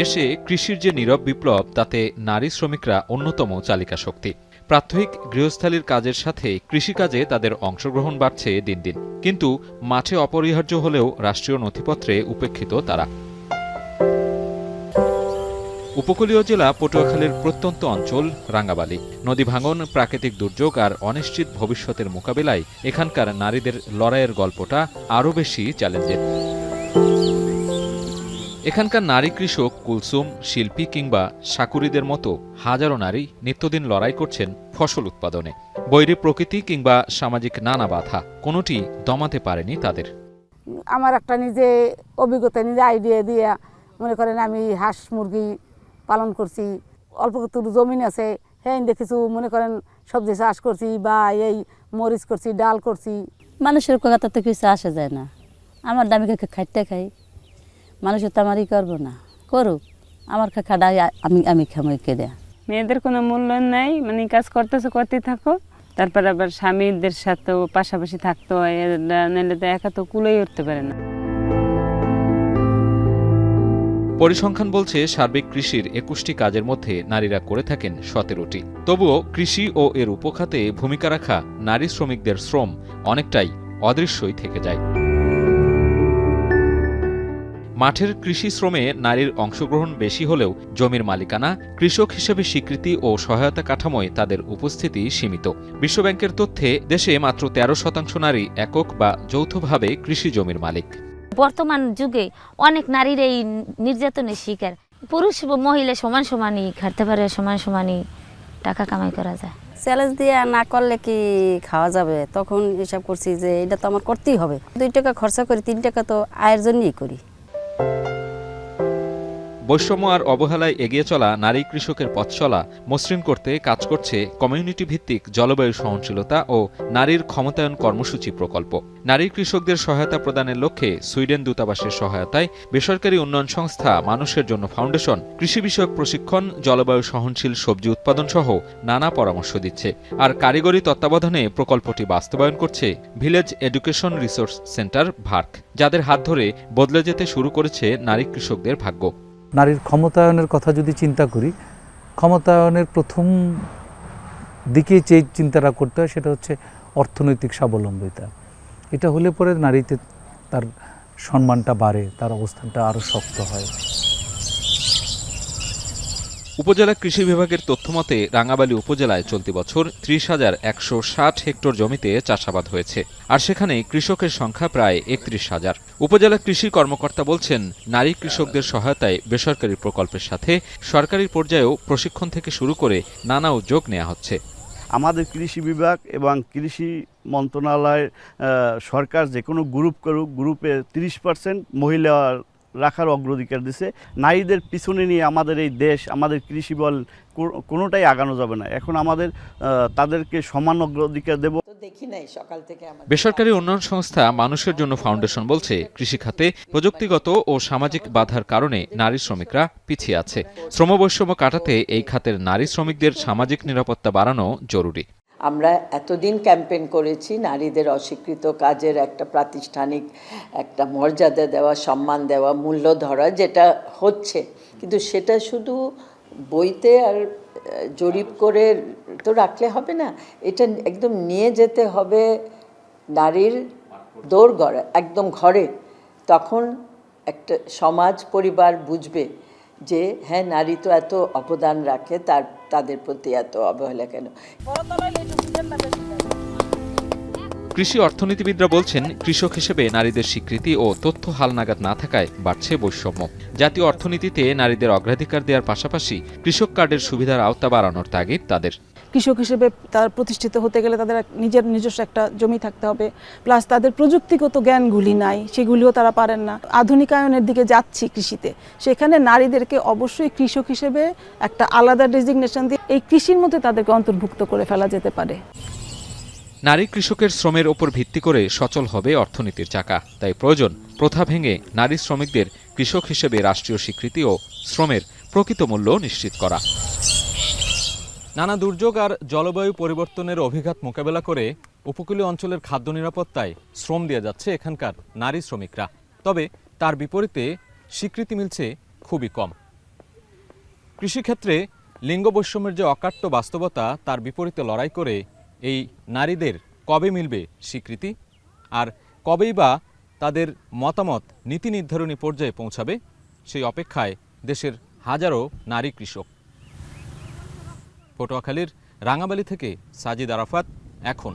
দেশে কৃষির যে নীরব বিপ্লব তাতে নারী শ্রমিকরা অন্যতম চালিকা শক্তি। প্রাত্যহিক গৃহস্থালির কাজের সাথে কৃষিকাজে তাদের অংশগ্রহণ বাড়ছে দিন দিন, কিন্তু মাঠে অপরিহার্য হলেও রাষ্ট্রীয় নথিপত্রে উপেক্ষিত তারা। উপকূলীয় জেলা পটুয়াখালীর প্রত্যন্ত অঞ্চল রাঙ্গাবালী। নদী ভাঙন, প্রাকৃতিক দুর্যোগ আর অনিশ্চিত ভবিষ্যতের মোকাবিলায় এখানকার নারীদের লড়াইয়ের গল্পটা আরও বেশি চ্যালেঞ্জের। এখানকার নারী কৃষক, কুলসুম, শিল্পী কিংবা সাকুরিদের মতো হাজারো নারী নিত্যদিন লড়াই করছেন ফসল উৎপাদনে। বৈরী প্রকৃতি কিংবা সামাজিক নানা বাধা কোনোটি দমাতে পারেনি তাদের। আমার একটা নিজে অভিজ্ঞতা, নিজে আইডিয়া দিয়ে মনে করেন আমি হাঁস মুরগি পালন করছি, অল্প কিছু জমিন আছে, হ্যাঁ দেখেছি মনে করেন সবজি চাষ করছি বা এই মরিচ করছি, ডাল করছি। মানুষের কথা তো কিছু আসা যায় না, আমার দামি খাইতে খাই, মানুষের তো আমারই করবো না, করুক, আমার খাডাই আমি খামইকে দেয়া। মেয়েদের কোনো মূল্য নাই, মানে কাজ করতেই থাকো, তারপর আবার স্বামীদের সাথেও পাশাপাশি থাকতে হয়, নাহলে তো একা তো কুলোই উঠতে পারে না। পরিসংখ্যান বলছে সার্বিক কৃষির ২১টি কাজের মধ্যে নারীরা করে থাকেন ১৭টি। তবুও কৃষি ও এর উপখাতে ভূমিকা রাখা নারী শ্রমিকদের শ্রম অনেকটাই অদৃশ্যই থেকে যায়। মাঠের কৃষি শ্রমে নারীর অংশগ্রহণ বেশি হলেও জমির মালিকানা, কৃষক হিসেবে স্বীকৃতি ও সহায়তা কাঠামোয় তাদের উপস্থিতি সীমিত। বিশ্বব্যাংকের তথ্যে দেশে মাত্র ১৩% নারী একক বা যৌথভাবে কৃষি জমির মালিক। বর্তমান যুগে অনেক নারীর এই নির্যাতনের শিকার। পুরুষ মহিলা সমান সমানই খাটতে পারে, সমান সমানই টাকা কামাই করা যায়। চ্যালেঞ্জ দিয়ে না করলে কি খাওয়া যাবে, তখন হিসাব করছি যে এটা তো আমার করতেই হবে। 2 টাকা খরচা করি, 3 টাকা তো আয়ের জন্যই করি। বৈষম্য আর অবহেলায় এগিয়ে চলা নারী কৃষকের পথ চলা মসৃণ করতে কাজ করছে কমিউনিটি ভিত্তিক জলবায়ু সহনশীলতা ও নারীর ক্ষমতায়ন কর্মসূচি প্রকল্প। নারী কৃষকদের সহায়তা প্রদানের লক্ষ্যে সুইডেন দূতাবাসের সহায়তায় বেসরকারি উন্নয়ন সংস্থা মানুষের জন্য ফাউন্ডেশন কৃষি বিষয়ক প্রশিক্ষণ, জলবায়ু সহনশীল সবজি উৎপাদন সহ নানা পরামর্শ দিচ্ছে। আর কারিগরি তত্ত্বাবধানে প্রকল্পটি বাস্তবায়ন করছে ভিলেজ এডুকেশন রিসোর্স সেন্টার ভার্ক, যাদের হাত ধরে বদলে যেতে শুরু করেছে নারী কৃষকদের ভাগ্য। নারীর ক্ষমতায়নের কথা যদি চিন্তা করি, ক্ষমতায়নের প্রথম দিকে যে চিন্তাটা করতে হয় সেটা হচ্ছে অর্থনৈতিক স্বাবলম্বিতা। এটা হলে পরে নারীতে তার সম্মানটা বাড়ে, তার অবস্থানটা আরও শক্ত হয়। উপজেলা কৃষি বিভাগের তথ্যমতে রাঙ্গাবালী উপজেলায় চলতি বছর ৩০,১৬০ হেক্টর জমিতে চাষাবাদ হয়েছে, আর সেখানে কৃষকের সংখ্যা প্রায় ৩১,০০০। উপজেলা কৃষি কর্মকর্তা বলছেন, নারী কৃষকদের সহায়তায় বেসরকারি প্রকল্পের সাথে সরকারি পর্যায়েও প্রশিক্ষণ থেকে শুরু করে নানা উদ্যোগ নেওয়া হচ্ছে। আমাদের কৃষি বিভাগ এবং কৃষি মন্ত্রণালয়, সরকার যে কোনো গ্রুপ করুক, গ্রুপে 30% মহিলা রাখার অগ্রাধিকার দিছে। নারীদের পিছনে নিয়ে আমাদের এই দেশ, আমাদের কৃষি বল কোনোটাই আগানো যাবে না। এখন আমাদের তাদেরকে সমান অগ্রাধিকার দেব। বেসরকারি উন্নয়ন সংস্থা মানুষের জন্য ফাউন্ডেশন বলছে, কৃষিখাতে প্রযুক্তিগত ও সামাজিক বাধার কারণে নারী শ্রমিকরা পিছিয়ে আছে। শ্রমবৈষম্য কাটাতে এই খাতের নারী শ্রমিকদের সামাজিক নিরাপত্তা বাড়ানো জরুরি। আমরা এতদিন ক্যাম্পেইন করেছি নারীদের অস্বীকৃত কাজের একটা প্রাতিষ্ঠানিক একটা মর্যাদা দেওয়া, সম্মান দেওয়া, মূল্য ধরা, যেটা হচ্ছে, কিন্তু সেটা শুধু বইতে আর জরিপ করে তো রাখলে হবে না। এটা একদম নিয়ে যেতে হবে নারীর দোরগড়ে, একদম ঘরে। তখন একটা সমাজ, পরিবার বুঝবে যে হ্যাঁ, নারী তো এত অবদান রাখে, তাদের প্রতি এত অবহেলা কেন। কৃষি অর্থনীতিবিদরা বলছেন, কৃষক হিসেবে নারীদের স্বীকৃতি ও তথ্য হালনাগাদ না থাকায় বাড়ছে বৈষম্য। জাতীয় অর্থনীতিতে নারীদের অগ্রাধিকার দেওয়ার পাশাপাশি কৃষক কার্ডের সুবিধার আওতা বাড়ানোর তাগিদ তাদের। কৃষক হিসেবে তার প্রতিষ্ঠিত হতে গেলে তাদের নিজস্ব একটা জমি থাকতে হবে, প্লাস তাদের প্রযুক্তিগত জ্ঞানগুলি নাই, সেগুলিও তারা পারেন না। আধুনিকায়নের দিকে যাচ্ছি কৃষিতে, সেখানে নারীদেরকে অবশ্যই কৃষক হিসেবে একটা আলাদা ডেজিগনেশন দিয়ে এই কৃষির মধ্যে তাদেরকে অন্তর্ভুক্ত করে ফেলা যেতে পারে। নারী কৃষকের শ্রমের ওপর ভিত্তি করে সচল হবে অর্থনীতির চাকা। তাই প্রয়োজন প্রথা ভেঙে নারী শ্রমিকদের কৃষক হিসেবে রাষ্ট্রীয় স্বীকৃতি ও শ্রমের প্রকৃত মূল্য নিশ্চিত করা। নানা দুর্যোগ আর জলবায়ু পরিবর্তনের অভিঘাত মোকাবেলা করে উপকূলীয় অঞ্চলের খাদ্য নিরাপত্তায় শ্রম দিয়ে যাচ্ছে এখানকার নারী শ্রমিকরা। তবে তার বিপরীতে স্বীকৃতি মিলছে খুবই কম। কৃষিক্ষেত্রে লিঙ্গ বৈষম্যের যে অকাট্য বাস্তবতা তার বিপরীতে লড়াই করে এই নারীদের কবে মিলবে স্বীকৃতি, আর কবেই বা তাদের মতামত নীতি নির্ধারণী পর্যায়ে পৌঁছাবে, সেই অপেক্ষায় দেশের হাজারো নারী কৃষক। পটুয়াখালীর রাঙাবালি থেকে সাজিদ আরাফাত, এখন।